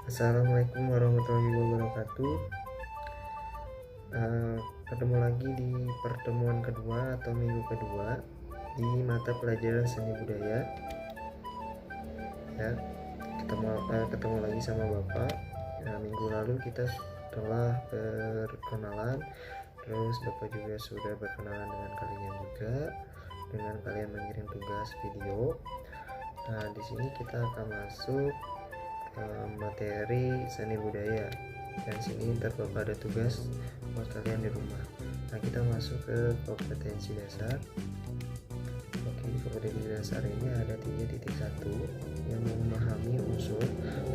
Assalamualaikum warahmatullahi wabarakatuh. Ketemu lagi di pertemuan kedua atau minggu kedua di mata pelajaran seni budaya. Ya, ketemu lagi sama Bapak. Minggu lalu kita telah berkenalan, terus Bapak juga sudah berkenalan dengan kalian juga, dengan kalian mengirim tugas video. Nah, di sini kita akan masuk materi seni budaya, dan sini ntar Bapak ada tugas buat kalian di rumah. Nah, kita masuk ke kompetensi dasar. Oke, kompetensi dasar ini ada 3.1 yang memahami unsur,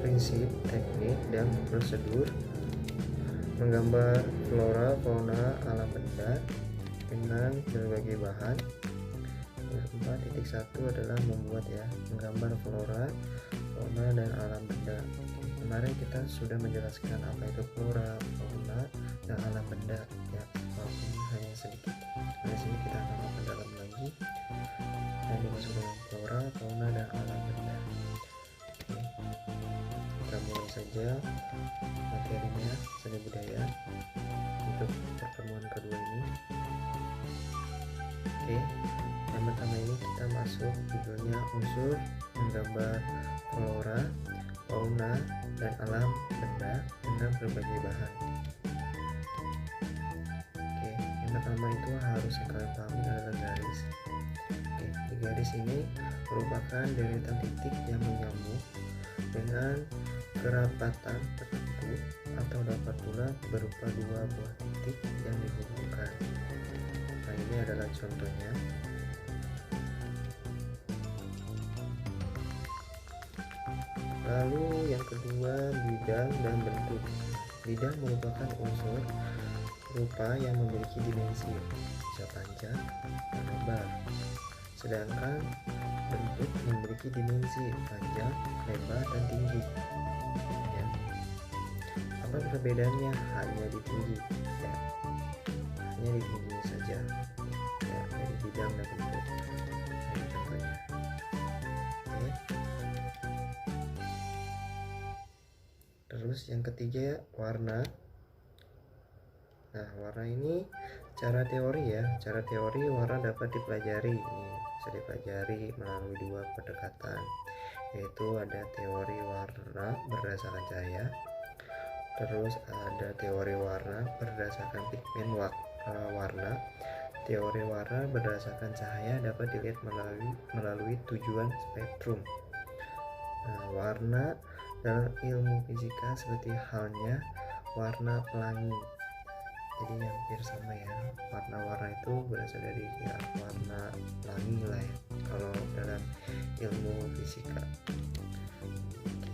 prinsip, teknik, dan prosedur menggambar flora, fauna, alam benda dengan berbagai bahan. 4.1 adalah membuat menggambar flora, fauna, dan alam benda. Kemarin kita sudah menjelaskan apa itu flora, fauna, dan alam benda walaupun hanya sedikit. Di sini kita akan memperdalam lagi yang dimaksud dengan flora, fauna, dan alam benda. Oke, kita mulai saja materinya seni budaya untuk pertemuan kedua ini. Oke, yang pertama ini kita masuk judulnya unsur menggambar flora, fauna, dan alam benda dengan berbagai bahan. Oke, yang pertama itu harus yang kalian pahami adalah garis. Oke, di garis ini merupakan deretan titik yang menyambung dengan kerapatan tertentu, atau dapat pula berupa dua buah titik yang dihubungkan. Nah, ini adalah contohnya. Lalu yang kedua, bidang dan bentuk. Bidang merupakan unsur rupa yang memiliki dimensi, bisa panjang dan lebar. Sedangkan bentuk memiliki dimensi panjang, lebar, dan tinggi. Apa perbedaannya? Hanya di tinggi, hanya di tinggi saja. Dari bidang dan bentuk. Ini contohnya. Oke. Terus yang ketiga, warna. Nah, warna ini cara teori warna dapat dipelajari. Ini bisa dipelajari melalui dua pendekatan, yaitu ada teori warna berdasarkan cahaya, terus ada teori warna berdasarkan pigmen warna. Teori warna berdasarkan cahaya dapat dilihat melalui tujuan spektrum. Nah, warna dalam ilmu fisika seperti halnya warna pelangi, jadi hampir sama ya. Warna-warna itu berasal dari warna pelangi lah ya, kalau dalam ilmu fisika.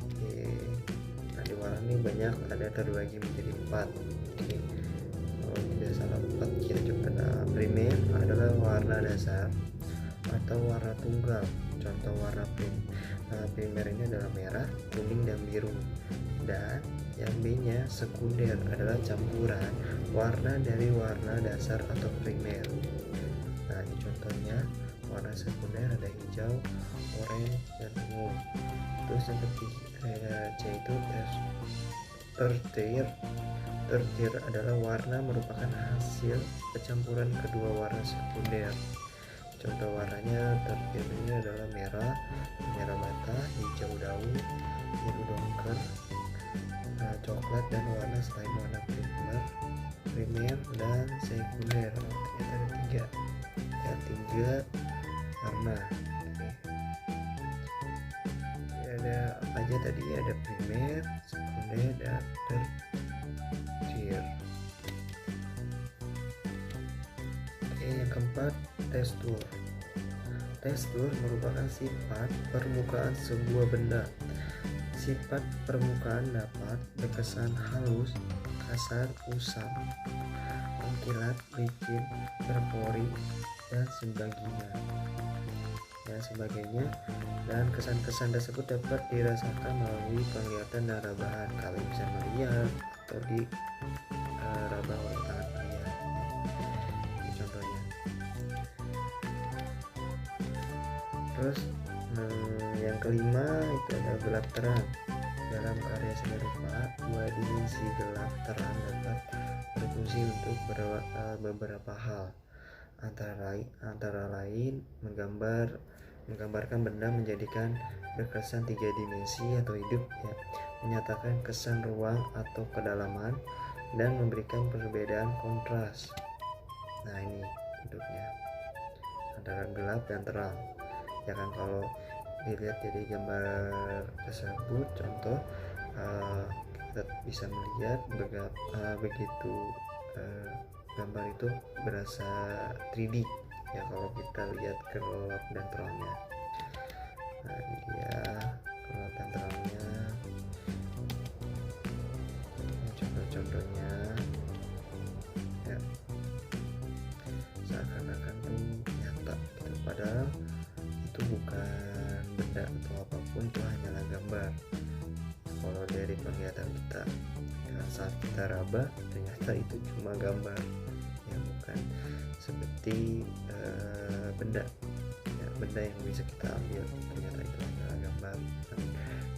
Oke, nah di warna ini banyak, ada terbagi menjadi 4. Oke, kalau tidak salah 4, kita coba. Primer adalah warna dasar atau warna tunggal. Contoh warna primer ini adalah merah, kuning, dan biru. Dan yang B-nya sekunder adalah campuran warna dari warna dasar atau primer. Nah, ini contohnya warna sekunder ada hijau, oranye, dan ungu. Terus yang ketiga C itu tertier. Tertier adalah warna merupakan hasil percampuran kedua warna sekunder. Contoh warnanya tertier ini adalah merah, merah bata, hijau daun, biru dongker, coklat, dan warna selain warna primer dan sekunder. Ternyata ada tiga warna. Oke. Ada apa aja tadi? Ada primer, sekunder, dan tertier. Oke, yang keempat, tekstur. Tekstur merupakan sifat permukaan sebuah benda. Sifat permukaan dapat berkesan halus, kasar, usang, mengkilat, licin, berpori, dan sebagainya. Dan kesan-kesan tersebut dapat dirasakan melalui penglihatan dan rabahan. Kalian bisa melihat atau diraba oleh tangan kalian. Ini contohnya. Terus yang kelima itu ada gelap terang. Dalam karya seni rupa, dua dimensi gelap terang dapat berfungsi untuk beberapa hal, antara lain menggambarkan benda, menjadikan berkesan tiga dimensi atau hidup, ya, menyatakan kesan ruang atau kedalaman, dan memberikan perbedaan kontras. Nah, ini bentuknya antara gelap dan terang, ya kan. Kalau dilihat dari gambar tersebut, contoh, kita bisa melihat begitu gambar itu berasa 3D, ya, kalau kita lihat gelap dan terangnya. Nah, ini dia gelap dan terangnya, contoh-contohnya, ya, seakan-akan tuh nyata gitu, padahal itu bukan benda atau apapun, itu hanyalah gambar. Kalau dari penglihatan kita, ya, saat kita raba, ternyata itu cuma gambar, ya, bukan seperti benda, ya, benda yang bisa kita ambil, ternyata itu hanyalah gambar,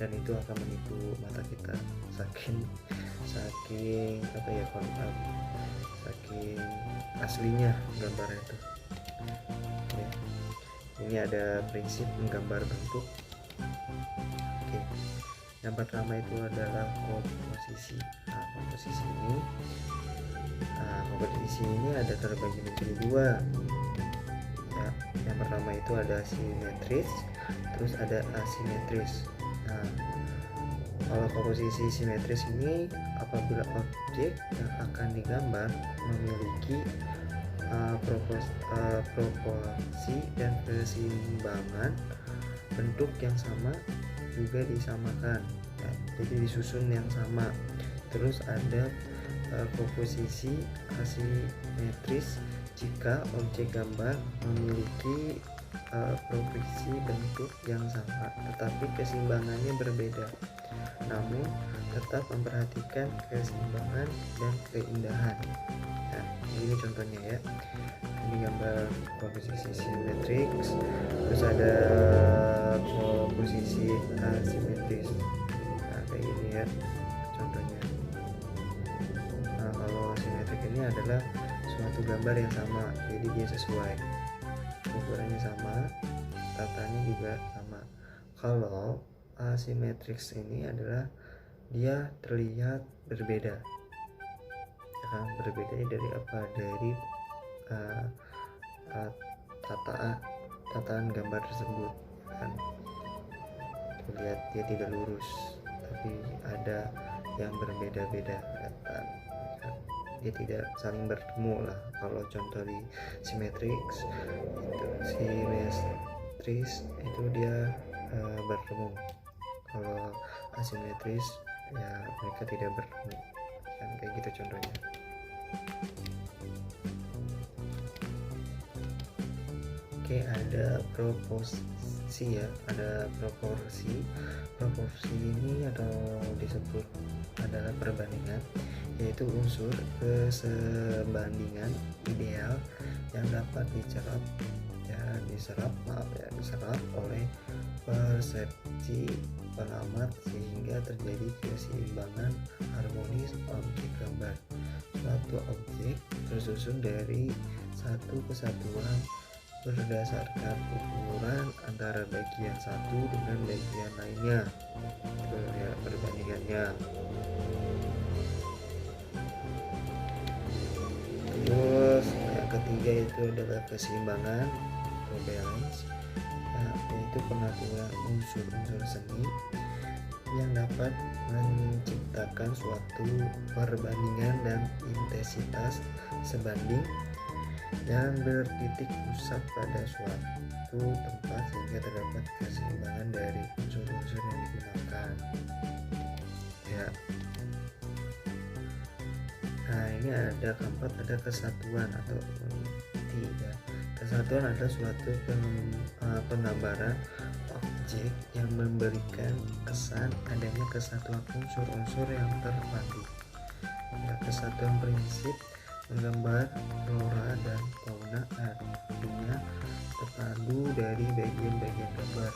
dan itu akan menipu mata kita saking apa ya, saking aslinya gambar itu. Oke. Ini ada prinsip menggambar bentuk. Oke. Yang pertama itu adalah komposisi. Komposisi ini ada terbagi menjadi dua. Ya, yang pertama itu ada simetris, terus ada asimetris. Nah, kalau komposisi simetris ini apabila objek yang akan digambar memiliki proporsi dan keseimbangan bentuk yang sama juga disamakan, ya, jadi disusun yang sama. Terus ada komposisi asimetris jika objek gambar memiliki proporsi bentuk yang sama tetapi keseimbangannya berbeda, namun tetap memperhatikan keseimbangan dan keindahan. Nah, ini contohnya, ya. Ini gambar komposisi simetris, terus ada komposisi asimetris. Nah, kayak gini, ya, contohnya. Nah, kalau simetrik ini adalah suatu gambar yang sama, jadi dia sesuai, ukurannya sama, tatanya juga sama. Kalau asimetris ini adalah dia terlihat berbeda, ya kan? Berbedanya dari apa? Dari tataan gambar tersebut, kan? Lihat, dia tidak lurus, tapi ada yang berbeda-beda, kan? Dia tidak saling bertemu lah. Kalau contoh di simetris itu dia bertemu. Kalau asimetris, ya, mereka tidak bertemu, kan, kayak gitu contohnya. Oke, ada proporsi, ya, ada proporsi ini atau disebut adalah perbandingan, yaitu unsur kesebandingan ideal yang dapat diserap oleh persepsi pengamat sehingga terjadi keseimbangan harmonis objek gambar. Suatu objek tersusun dari satu kesatuan berdasarkan ukuran antara bagian satu dengan bagian lainnya. Itu, ya, perbandingannya. Terus yang ketiga itu adalah keseimbangan atau balance, ya, yaitu pengaturan unsur-unsur seni yang dapat menciptakan suatu perbandingan dan intensitas sebanding yang bertitik pusat pada suatu tempat sehingga terdapat keseimbangan dari unsur-unsur yang digunakan, ya. Nah, ini ada keempat, ada kesatuan atau unity, ya. Kesatuan adalah suatu penggambaran objek yang memberikan kesan adanya kesatuan unsur-unsur yang terpadu, ya. Kesatuan prinsip menggambar flora dan fauna, artinya terpadu dari bagian-bagian gambar,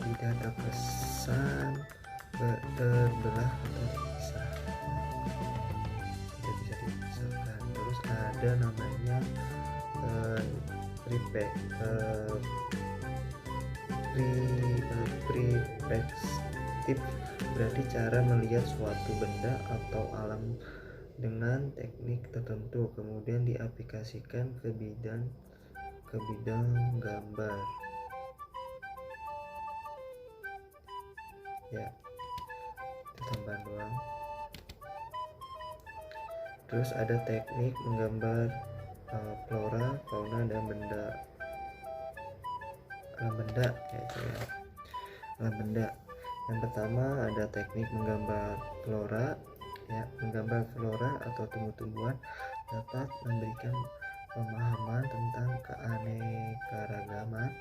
tidak terkesan terbelah atau terpisah, tidak bisa dipisahkan. Terus ada namanya perspektif, berarti cara melihat suatu benda atau alam dengan teknik tertentu kemudian diaplikasikan ke bidang gambar. Ya, itu tambahan doang. Terus ada teknik menggambar flora, fauna, dan alam benda yaitu ya, alam benda. Yang pertama ada teknik menggambar flora. Ya, menggambar flora atau tumbuh-tumbuhan dapat memberikan pemahaman tentang keanekaragaman,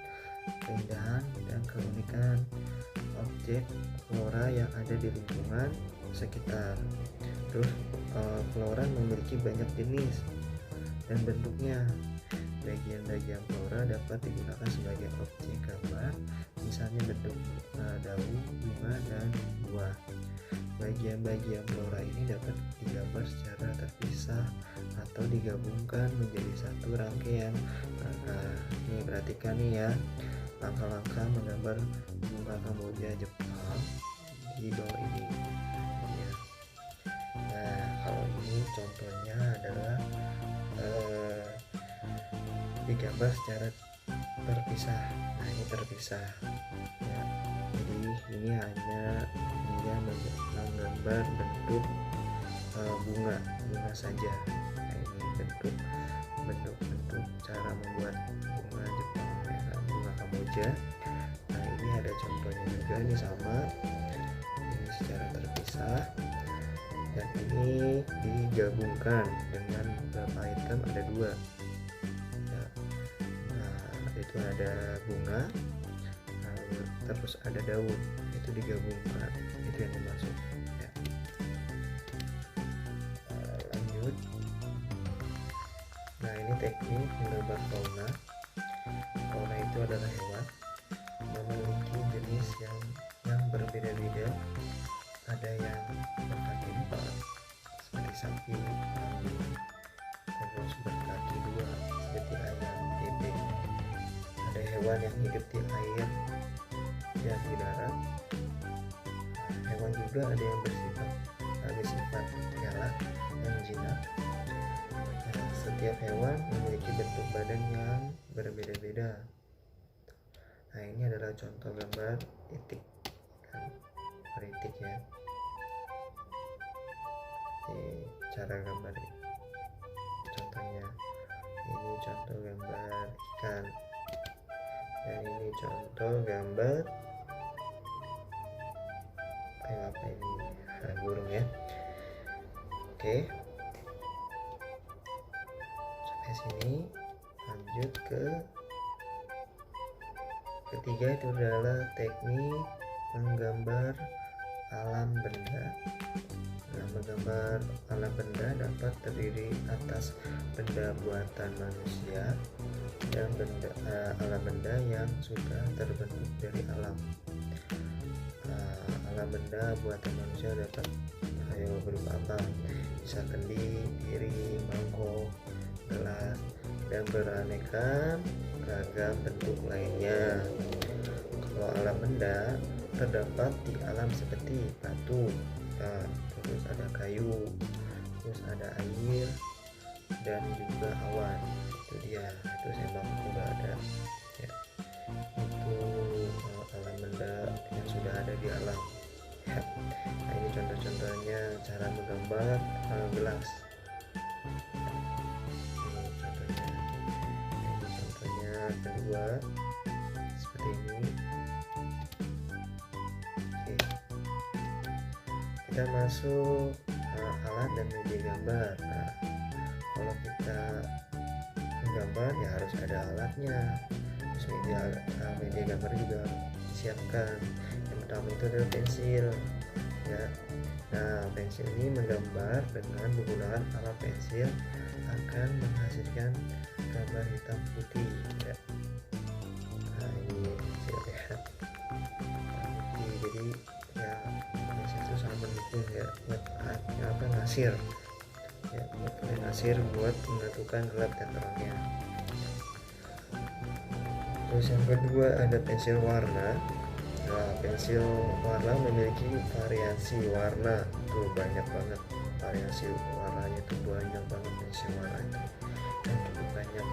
keindahan, dan keunikan objek flora yang ada di lingkungan sekitar. Terus flora memiliki banyak jenis dan bentuknya. Bagian-bagian flora dapat digunakan sebagai objek gambar, misalnya bentuk daun, bunga, dan buah. Bagian-bagian flora ini dapat digambar secara terpisah atau digabungkan menjadi satu rangkaian. Ini perhatikan nih ya, langkah-langkah menggambar bunga kamboja Jepang di bawah ini ya. Nah, kalau ini contohnya adalah digambar secara terpisah. Nah, ini terpisah ya. Jadi ini hanya dia menggambar bentuk bunga saja. Nah, ini bentuk cara membuat bunga Jepang ya, bunga kamboja. Nah, ini ada contohnya juga, ini sama, ini secara terpisah, dan ini digabungkan dengan beberapa item, ada 2 ya. Nah, itu ada bunga, terus ada daun, itu digabungkan, itu yang dimaksud ya. Lanjut. Nah, ini teknik menggambar fauna. Fauna itu adalah hewan memiliki jenis yang berbeda-beda. Ada yang berkaki 4 seperti sapi, kambing, terus berkaki 2 seperti ayam, bebek. Ada hewan yang hidup di air dan di darat. Hewan juga ada yang bersifat galak dan jinak. Setiap hewan memiliki bentuk badan yang berbeda-beda. Nah, ini adalah contoh gambar itik kan, itik ya. Ini cara gambar contohnya. Ini contoh gambar ikan, dan ini contoh gambar apa ini, burung ya. Oke, sampai sini. Lanjut ke ketiga, itu adalah teknik menggambar alam benda. Nah, menggambar alam benda dapat terdiri atas benda buatan manusia dan alam benda yang sudah terbentuk dari alam. Alam benda buatan manusia dapat berupa apa? Bisa kendi, piring, mangkok, gelas, dan beraneka ragam bentuk lainnya. Kalau alam benda terdapat di alam seperti batu, terus ada kayu, terus ada air, dan juga awan. Itu dia, itu memang sudah ada ya. Itu alam benda yang sudah ada di alam ya. Nah, ini contoh-contohnya cara menggambar gelas. Ini contohnya kedua seperti ini. Oke, kita masuk alat dan media gambar. Nah, kalau kita menggambar ya harus ada alatnya, terus media gambar juga disiapkan. Yang pertama itu adalah pensil ya. Nah, pensil ini menggambar dengan menggunakan alat pensil akan menghasilkan gambar hitam putih ya. Nah, ini pensil ya, putih. Jadi ya pensil itu sangat mendukung ya buat ngasir ya, buat kalian ngasir buat menentukan gelap dan terangnya. Terus yang kedua ada pensil warna. Nah, pensil warna memiliki variasi warna tuh banyak banget, variasi warnanya tuh banyak banget. Pensil warna itu dan cukup banyak,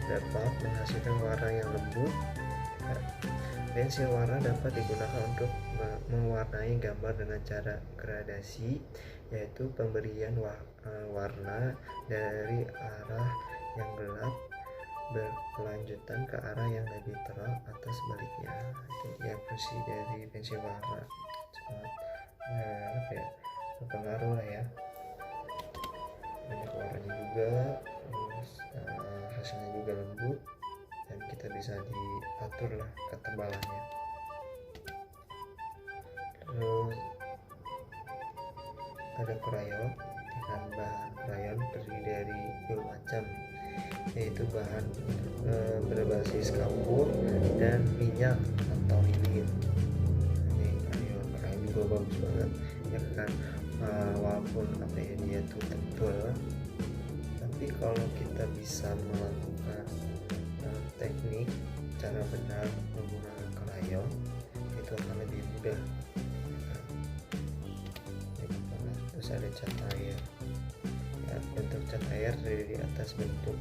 dapat menghasilkan warna yang lembut ya. Pensil warna dapat digunakan untuk mewarnai gambar dengan cara gradasi, yaitu pemberian warna dari arah yang gelap berkelanjutan ke arah yang lebih terang atau sebaliknya. Itu ya fungsi dari pensil warna, sangat berpengaruh lah ya, banyak warnanya juga, terus hasilnya juga lembut dan kita bisa diatur lah ketebalannya. Terus ada krayon. Dengan bahan krayon terdiri dari dua macam, yaitu bahan berbasis kapur dan minyak atau lilin. Ini krayon juga bagus banget ya kan, walaupun dia tuh tebal, tapi kalau kita bisa melakukan teknik cara benar menggunakan krayon itu akan lebih mudah. Terus ada cat air ya, bentuk cat air dari di atas bentuk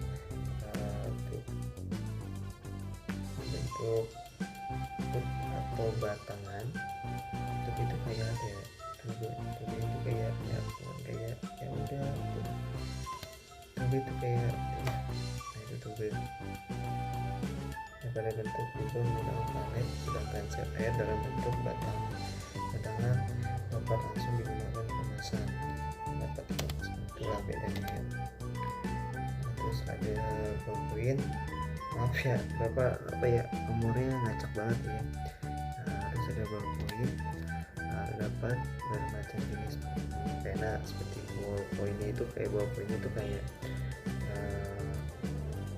atau batangan. Untuk itu kayak ada tube itu kayak ya udah tube itu kayak itu tube pada bentuk tube menggunakan palet, sedangkan cat air dalam bentuk batangan dapat langsung digunakan kemasan, dapat dikemas. Itulah bedanya. Terus ada ballpoint, maaf ya bapak umurnya ngacak banget ya. Terus ada ballpoint, dapat bermacam jenis pena seperti ballpointnya itu kayak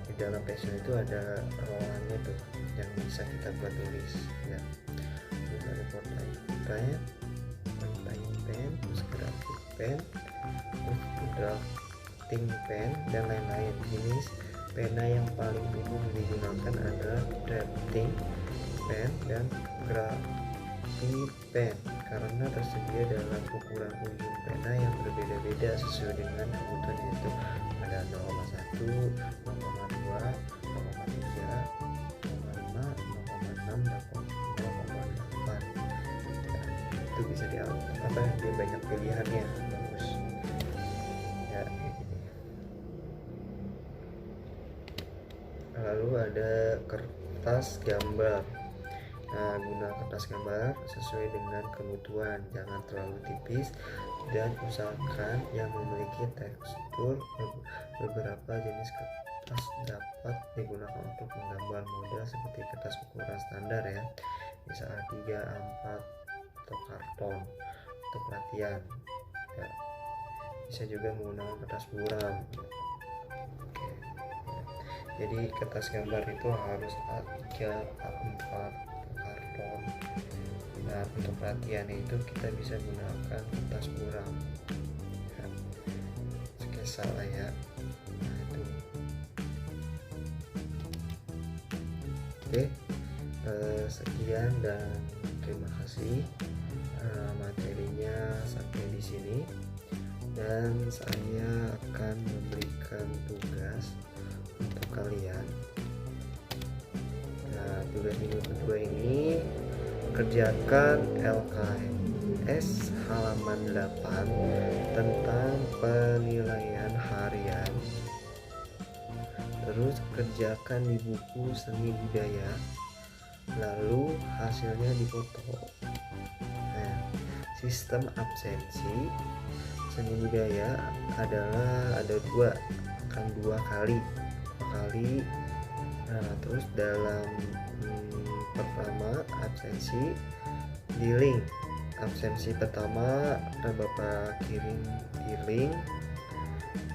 di dalam pensil itu ada rolannya tuh yang bisa kita buat tulis ya. Terus ada portrait pen, terus graphic pen, terus drafting pen dan lain-lain. Jenis pena yang paling umum digunakan adalah drafting pen dan graphic pen karena tersedia dalam ukuran ujung pena yang berbeda-beda sesuai dengan kebutuhan, yaitu ada 0,1, 0,2, 0,3, 0,5, 0,6, dan 0,8. Itu bisa dia banyak pilihannya, bagus ya. Lalu ada kertas gambar. Guna kertas gambar sesuai dengan kebutuhan, jangan terlalu tipis dan usahakan yang memiliki tekstur. Beberapa jenis kertas dapat digunakan untuk menggambar model seperti kertas ukuran standar ya, bisa A3, A4 atau karton untuk latihan ya. Bisa juga menggunakan kertas buram. Oke. Jadi kertas gambar itu harus A3, A4 karton. Nah, untuk latihan itu kita bisa gunakan kertas buram ya. Sketsa lah ya. Nah, itu. Oke, sekian dan terima kasih. Materinya sampai di sini dan saya akan memberikan tugas untuk kalian. Nah, tugas minggu kedua ini kerjakan LKS halaman 8 tentang penilaian harian. Terus kerjakan di buku seni budaya, lalu hasilnya difoto. Nah, sistem absensi seni budaya adalah ada dua kali. Nah, terus dalam pertama absensi di link absensi pertama Bapak kirim di link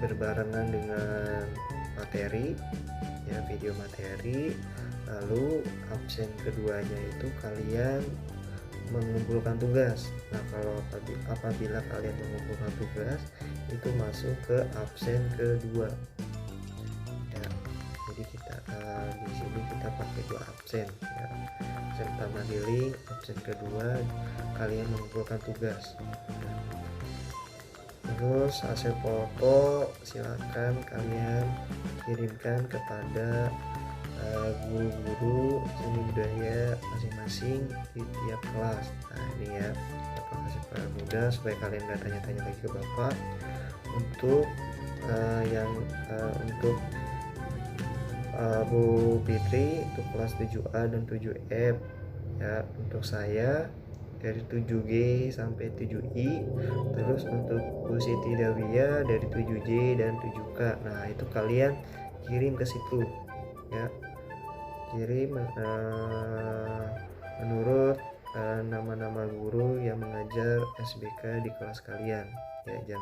berbarengan dengan materi ya, video materi. Lalu absen keduanya itu kalian mengumpulkan tugas. Nah, kalau apabila kalian mengumpulkan tugas itu masuk ke absen kedua ya. Jadi kita di sini kita pakai dua absen ya. Absen pertama di link, absen kedua kalian mengumpulkan tugas. Terus hasil foto silakan kalian kirimkan kepada guru-guru seni budaya masing-masing di tiap kelas. Nah ini ya, Bapak kasih mudah supaya kalian gak tanya-tanya lagi ke Bapak. Untuk untuk Bu Fitri itu kelas 7A dan 7F ya. Untuk saya dari 7G sampai 7I. Terus untuk Bu Siti Dawia dari 7J dan 7K. Nah itu kalian kirim ke situ ya, kirim menurut nama-nama guru yang mengajar SBK di kelas kalian ya.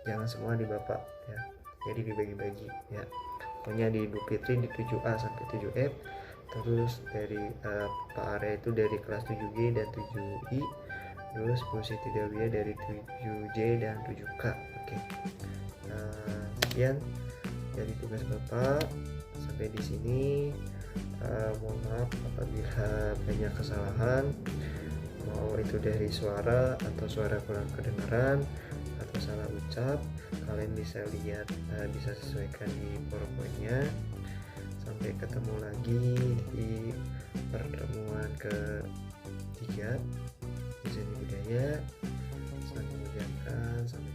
Jangan semua di Bapak ya, jadi dibagi-bagi ya. Pokoknya di Bu Fitri di 7A sampai 7F, terus dari Pak Arya itu dari kelas 7G dan 7I, terus Bu Siti Dawia dari 7J dan 7K. Oke. Sekian dari tugas Bapak. Sampai di sini. Mohon maaf apabila banyak kesalahan, mau itu dari suara atau suara kurang kedengaran atau salah ucap, kalian bisa lihat, bisa sesuaikan di PowerPoint-nya. Sampai ketemu lagi di pertemuan ketiga di seni budaya. Salam mengucapkan sampai